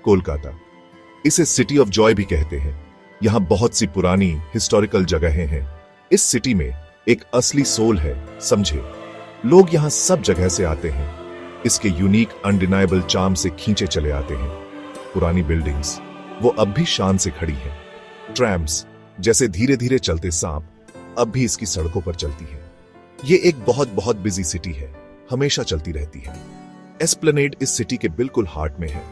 कोलकाता, इसे city of Joy भी कहते हैं। यहाँ बहुत सी पुरानी हिस्टोरिकल जगहें हैं। इस सिटी में एक असली सोल है, समझे। लोग यहाँ सब जगह से आते हैं, इसके यूनिक अनडिनाइबल चार्म से खींचे चले आते हैं। पुरानी बिल्डिंग्स वो अब भी शान से खड़ी हैं। ट्रैम्स जैसे धीरे धीरे चलते सांप अब भी इसकी सड़कों पर चलती हैं। ये एक बहुत बहुत बिजी सिटी है, हमेशा चलती रहती है। एस्प्लेनेड इस सिटी के बिल्कुल हार्ट में है।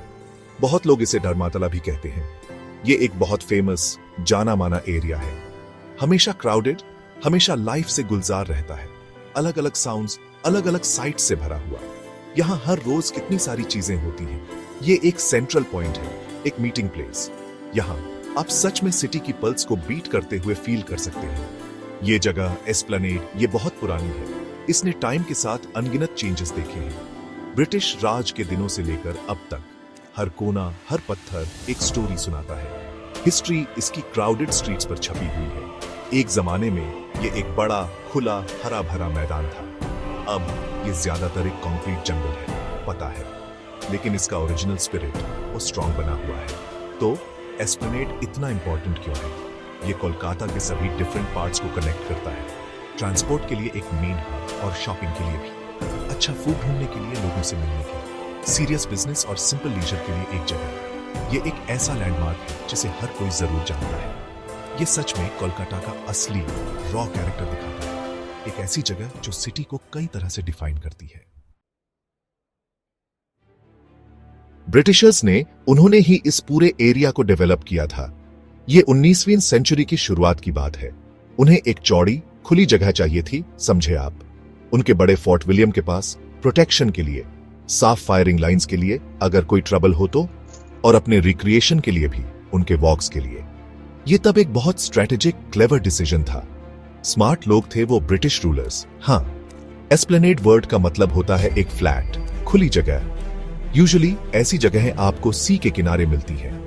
बहुत लोग इसे धर्मातला भी कहते हैं। ये एक बहुत फेमस जाना माना एरिया है। हमेशा क्राउडेड, हमेशा लाइफ से गुलजार रहता है। अलग अलग साउंड्स, अलग अलग साइट्स से भरा हुआ। यहाँ हर रोज कितनी सारी चीजें होती हैं। ये एक सेंट्रल पॉइंट है, एक मीटिंग प्लेस। यहाँ आप सच में सिटी की पल्स को बीट करते हुए फील कर सकते हैं। ये जगह एस्प्लेनेड ये बहुत पुरानी है। इसने टाइम के साथ अनगिनत चेंजेस देखे हैं। ब्रिटिश राज के दिनों से लेकर अब तक हर कोना, हर पत्थर एक स्टोरी सुनाता है। हिस्ट्री इसकी क्राउडेड स्ट्रीट्स पर छपी हुई है। एक जमाने में ये एक बड़ा खुला हरा भरा मैदान था। अब ये ज्यादातर एक कंक्रीट जंगल है, पता है, लेकिन इसका ओरिजिनल स्पिरिट वो स्ट्रॉन्ग बना हुआ है। तो एस्प्लेनेड इतना इंपॉर्टेंट क्यों है? ये कोलकाता के सभी डिफरेंट पार्ट्स को कनेक्ट करता है। ट्रांसपोर्ट के लिए एक मेन हब और शॉपिंग के लिए भी, अच्छा फूड ढूंढने के लिए, लोगों से मिलने के लिए, सीरियस बिजनेस और सिंपल लीजर के लिए एक जगह। ये एक ऐसा लैंडमार्क है जिसे हर कोई जरूर जानता है। ये सच में कोलकाता का असली रॉ कैरेक्टर दिखाता है। एक ऐसी जगह जो सिटी को कई तरह से डिफाइन करती है। ब्रिटिशर्स ने उन्होंने ही इस पूरे एरिया को डेवलप किया था। ये 19वीं सेंचुरी की शुरुआत की बात है। उन्हें एक चौड़ी खुली जगह चाहिए थी, समझे आप। उनके बड़े फोर्ट विलियम के पास प्रोटेक्शन के लिए, साफ फायरिंग लाइंस के लिए अगर कोई ट्रबल हो तो, और अपने रिक्रिएशन के लिए भी, उनके वॉक्स के लिए। ये तब एक बहुत स्ट्रेटेजिक क्लेवर डिसीजन था। स्मार्ट लोग थे वो ब्रिटिश रूलर्स। हाँ, एस्प्लेनेड वर्ड का मतलब होता है एक फ्लैट, खुली जगह। यूजुअली ऐसी जगहें आपको सी के किनारे मिलती हैं,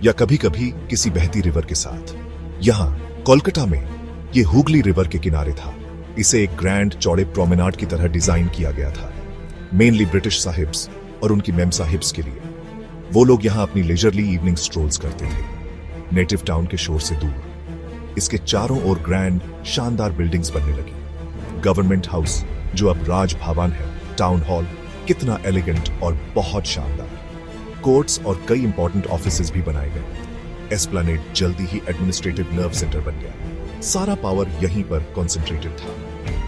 या कभी कभी किसी बहती रिवर के साथ। यहाँ कोलकाता में ये हुगली रिवर के किनारे था। इसे एक ग्रैंड चौड़े प्रोमेनाड की तरह डिजाइन किया गया था, मेनली ब्रिटिश साहिब्स और उनकी मेम साहिब्स के लिए। वो लोग यहाँ अपनी लेजरली इवनिंग स्ट्रोल्स करते थे, नेटिव टाउन के शोर से दूर। इसके चारों ओर ग्रैंड शानदार बिल्डिंग्स बनने लगी। गवर्नमेंट हाउस जो अब राज भवन है, टाउन हॉल कितना एलिगेंट और बहुत शानदार। कोर्ट्स और कई इंपॉर्टेंट ऑफिसेज भी बनाए गए। एस्प्लेनेड जल्दी ही एडमिनिस्ट्रेटिव नर्व सेंटर बन गया। सारा पावर यहीं पर कॉन्सेंट्रेटेड था।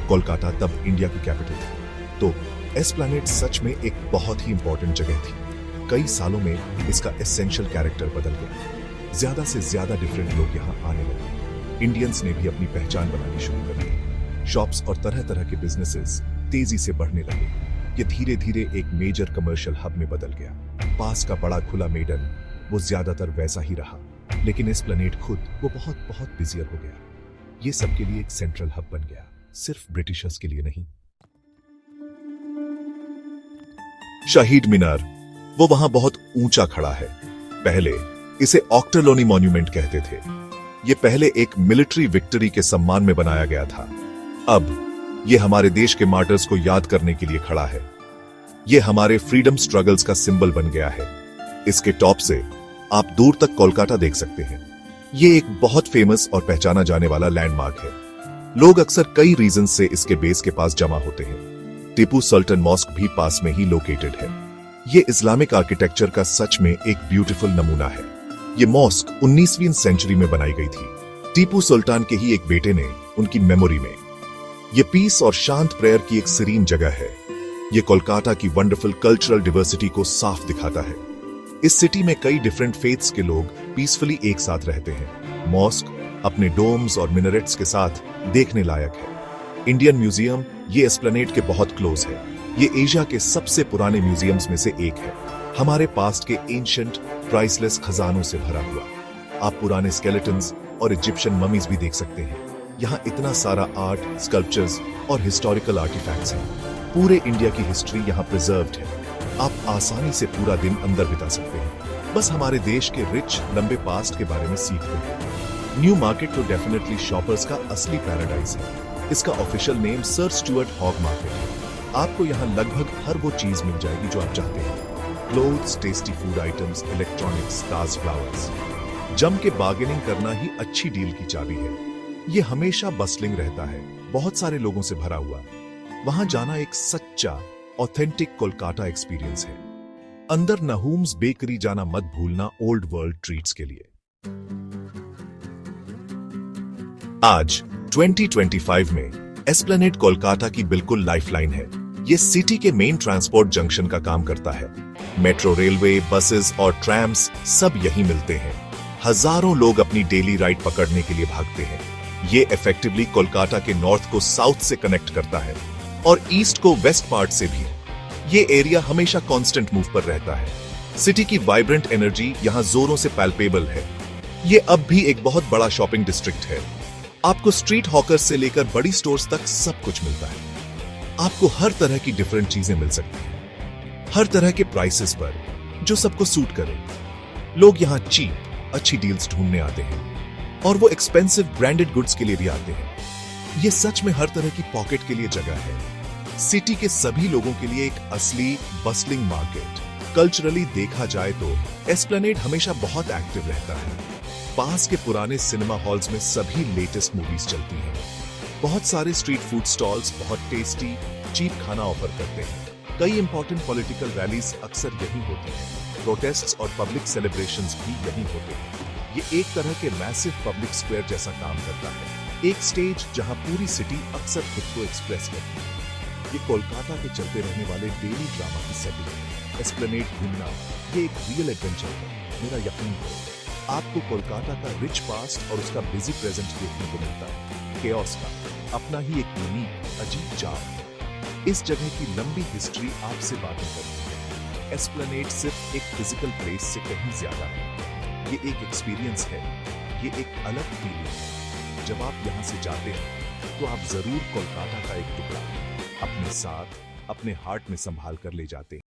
कोलकाता तब इंडिया की कैपिटल थी, तो एस्प्लेनेड सच में एक बहुत ही इंपॉर्टेंट जगह थी। कई सालों में इसका एसेंशियल कैरेक्टर बदल गया। ज्यादा से ज्यादा डिफरेंट लोग यहाँ आने लगे। इंडियंस ने भी अपनी पहचान बनानी शुरू कर दी। शॉप्स और तरह तरह के बिजनेसेस तेजी से बढ़ने लगे। ये धीरे धीरे एक मेजर कमर्शियल हब में बदल गया। पास का बड़ा खुला मेडन वो ज्यादातर वैसा ही रहा, लेकिन एस्प्लेनेड खुद वो बहुत बहुत बिजियर हो गया। ये सबके लिए एक सेंट्रल हब बन गया, सिर्फ ब्रिटिशर्स के लिए नहीं। शहीद मीनार वो वहां बहुत ऊंचा खड़ा है। पहले इसे ऑक्टरलोनी मॉन्यूमेंट कहते थे। ये पहले एक मिलिट्री विक्ट्री के सम्मान में बनाया गया था। अब ये हमारे देश के मार्टर्स को याद करने के लिए खड़ा है। ये हमारे फ्रीडम स्ट्रगल्स का सिंबल बन गया है। इसके टॉप से आप दूर तक कोलकाता देख सकते हैं। ये एक बहुत फेमस और पहचाना जाने वाला लैंडमार्क है। लोग अक्सर कई रीजन से इसके बेस के पास जमा होते हैं। टीपू सुल्तान मॉस्क भी पास में ही लोकेटेड है। ये इस्लामिक आर्किटेक्चर का सच में एक ब्यूटीफुल नमूना है। ये मॉस्क 19वीं सेंचुरी में बनाई गई थी, टीपू सुल्तान के ही एक बेटे ने, उनकी मेमोरी में। ये पीस और शांत प्रेयर की एक सीरीन जगह है। ये कोलकाता की वंडरफुल कल्चरल डिवर्सिटी को साफ दिखाता है। इस सिटी में कई डिफरेंट फेथ्स के लोग पीसफुली एक साथ रहते हैं। मॉस्क अपने डोम्स और मिनरेट्स के साथ देखने लायक है। इंडियन म्यूजियम ये एस्प्लेनेड के बहुत क्लोज है। ये एशिया के सबसे पुराने म्यूजियम्स में से एक है, हमारे पास्ट के एंशिएंट प्राइसलेस खजानों से भरा हुआ। आप पुराने स्केलेटन्स और इजिप्शियन ममीज भी देख सकते हैं। यहाँ इतना सारा आर्ट, स्कल्पचर्स और हिस्टोरिकल आर्टिफैक्ट्स हैं। पूरे इंडिया की हिस्ट्री यहाँ प्रिजर्व्ड है। आप आसानी से पूरा दिन अंदर बिता सकते हैं, बस हमारे देश के रिच लंबे पास्ट के बारे में सीखते हैं। न्यू मार्केट तो डेफिनेटली शॉपर्स का असली पैराडाइज है। इसका official name Sir Stuart Hogg Market है। आपको यहाँ लगभग हर वो चीज मिल जाएगी जो आप चाहते हैं। Clothes, tasty food items, electronics, ताज फ्लावर्स। जम के बार्गेनिंग करना ही अच्छी डील की चाबी है। ये हमेशा बस्लिंग रहता है, बहुत सारे लोगों से भरा हुआ। वहां जाना एक सच्चा ऑथेंटिक कोलकाता एक्सपीरियंस है। अंदर नहूम्स बेकरी जाना मत भूलना ओल्ड वर्ल्ड ट्रीट्स के लिए। आज 2025 में एस्प्लेनेड कोलकाता की बिल्कुल लाइफलाइन है। ये सिटी के मेन ट्रांसपोर्ट जंक्शन का काम करता है। मेट्रो, रेलवे, बसेस और ट्रैम्स सब यहीं मिलते हैं। हजारों लोग अपनी डेली राइड पकड़ने के लिए भागते हैं। ये इफेक्टिवली कोलकाता के नॉर्थ को साउथ से कनेक्ट करता है और ईस्ट को वेस्ट पार्ट से भी। ये एरिया हमेशा कांस्टेंट मूव पर रहता है। सिटी की वाइब्रेंट एनर्जी यहां जोरों से पैल्पेबल है। ये अब भी एक बहुत बड़ा शॉपिंग डिस्ट्रिक्ट है। आपको स्ट्रीट हॉकर्स से लेकर बड़ी स्टोर्स तक सब कुछ मिलता है। आपको हर तरह की डिफरेंट चीजें मिल सकती हैं, हर तरह के प्राइसेस पर, जो सबको सूट करे। लोग यहां चीप अच्छी डील्स ढूंढने आते हैं और वो एक्सपेंसिव ब्रांडेड गुड्स के लिए भी आते हैं। ये सच में हर तरह की पॉकेट के लिए जगह है। सिटी के सभी लोगों के लिए एक असली बस्लिंग मार्केट। कल्चरली देखा जाए तो एस्प्लेनेड हमेशा बहुत एक्टिव रहता है। पास के पुराने सिनेमा हॉल्स में सभी लेटेस्ट मूवीज चलती हैं। बहुत सारे स्ट्रीट फूड स्टॉल्स बहुत टेस्टी चीप खाना ऑफर करते हैं। कई इंपॉर्टेंट पॉलिटिकल रैलीज अक्सर यहीं होती हैं। प्रोटेस्ट्स और पब्लिक सेलिब्रेशंस भी यहीं होते हैं। ये एक तरह के मैसिव पब्लिक स्क्वायर जैसा काम करता है, एक स्टेज जहां पूरी सिटी अक्सर खुद को एक्सप्रेस करती है। ये कोलकाता के चलते रहने वाले डेली ड्रामा की सेटिंग है। एस्प्लेनेड घूमना ये एक रियल एडवेंचर है। मेरा यकीन करो, आपको कोलकाता का रिच पास्ट और उसका बिजी प्रेजेंट देखने को मिलता है। केओस का अपना ही एक यूनिक अजीब चार्म है। इस जगह की लंबी हिस्ट्री आपसे बातें करती है। एस्प्लेनेड सिर्फ एक फिजिकल प्लेस से कहीं ज्यादा है। ये एक एक्सपीरियंस है, ये एक अलग फीलिंग है। जब आप यहाँ से जाते हैं तो आप जरूर कोलकाता का एक टुकड़ा अपने साथ, अपने हार्ट में संभाल कर ले जाते हैं।